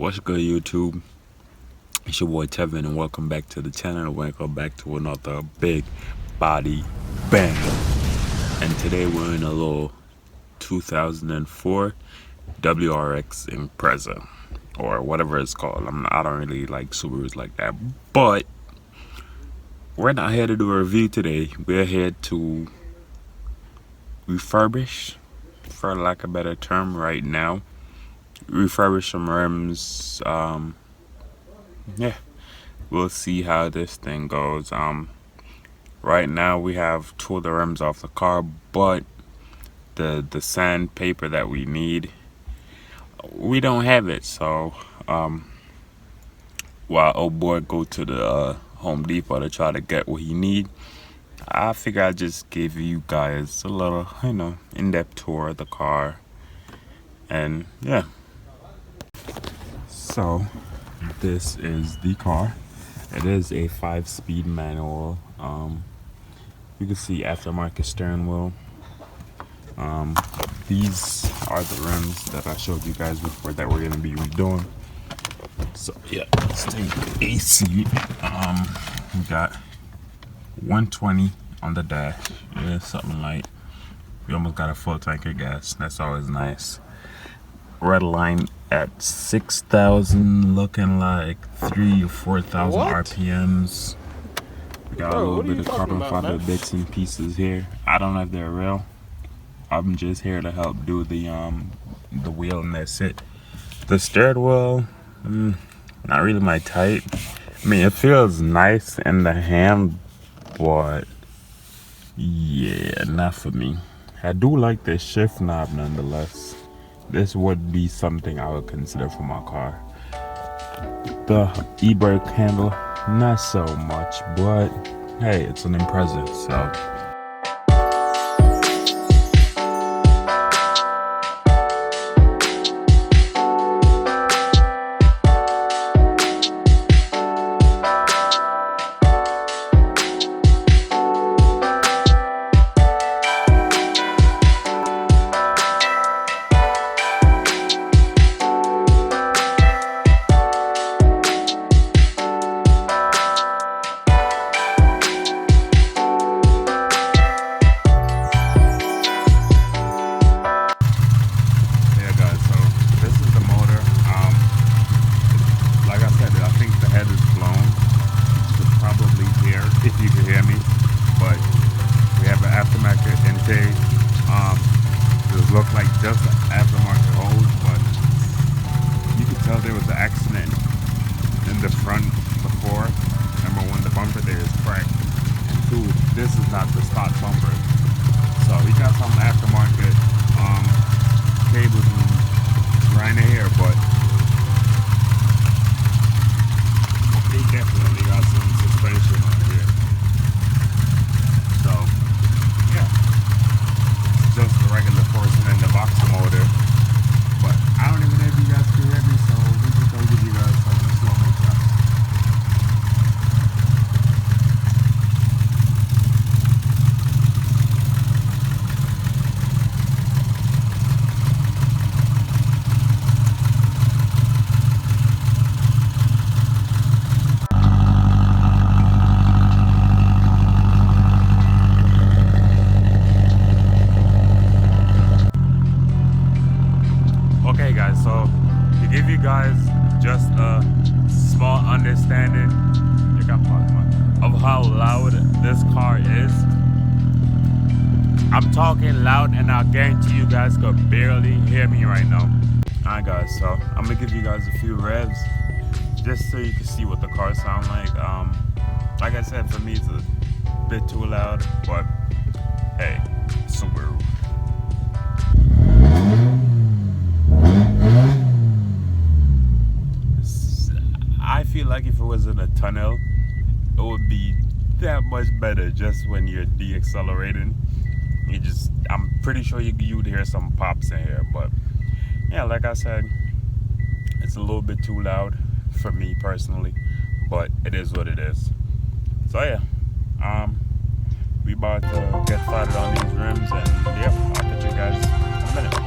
What's good, YouTube? It's your boy Tevin, and welcome back to the channel. Welcome back to another big body bang. And today we're in a little 2004 WRX Impreza, or whatever it's called. I don't really like Subarus like that, but we're not here to do a review today. We're here to refurbish, for lack of a better term, right now. Refurbish some rims. Yeah, we'll see how this thing goes. Right now we have two of the rims off the car, but the sandpaper that we need, we don't have it. So while old boy go to the Home Depot to try to get what he need, I figure I'd just give you guys a little, in-depth tour of the car. And yeah, so this is the car. It is a 5-speed manual. You can see aftermarket steering wheel. These are the rims that I showed you guys before that we're gonna be redoing. So yeah, let's take the AC. We got 120 on the dash. Yeah, something light. We almost got a full tank of gas. That's always nice. Red line at 6,000, looking like 3,000 or 4,000 RPMs. We got a little bit of carbon fiber bits and pieces here. I don't know if they're real. I'm just here to help do the wheel, and that's it. The steering wheel, not really my type. I mean, it feels nice in the hand, but yeah, not for me. I do like the shift knob nonetheless. This would be something I would consider for my car. The e-brake handle, not so much, but hey, it's an Impreza, so. If you can hear me, but we have an aftermarket intake. It look like just an aftermarket hose, but you can tell there was an accident in the front before. Number one, the bumper there is cracked, and two, this is not the stock bumper. So we got some aftermarket cables and grinding here, but they definitely got some suspension on here. So, yeah, it's just the regular portion and the boxer motor. But I don't even know if you guys can hear me, so we just gonna give you guys some slow-mo shots. Okay guys, so to give you guys just a small understanding of how loud this car is. I'm talking loud, and I guarantee you guys could barely hear me right now. Alright guys, so I'm gonna give you guys a few revs just so you can see what the car sounds like. Like I said, for me it's a bit too loud, but hey, Subaru. I feel like if it was in a tunnel, it would be that much better. Just when you're de-accelerating, I'm pretty sure you'd hear some pops in here. But yeah, like I said, it's a little bit too loud for me personally, but it is what it is. So yeah, we about to get started on these rims, and yep, I'll catch you guys in a minute.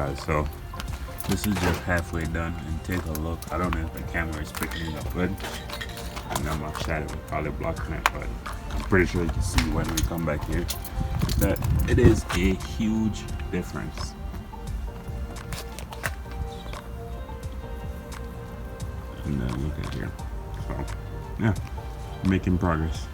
guys. So this is just halfway done, and take a look. I don't know if the camera is picking it up good. I know my shadow will probably blocking it, but I'm pretty sure you can see when we come back here that it is a huge difference. And then look at here. So yeah, making progress.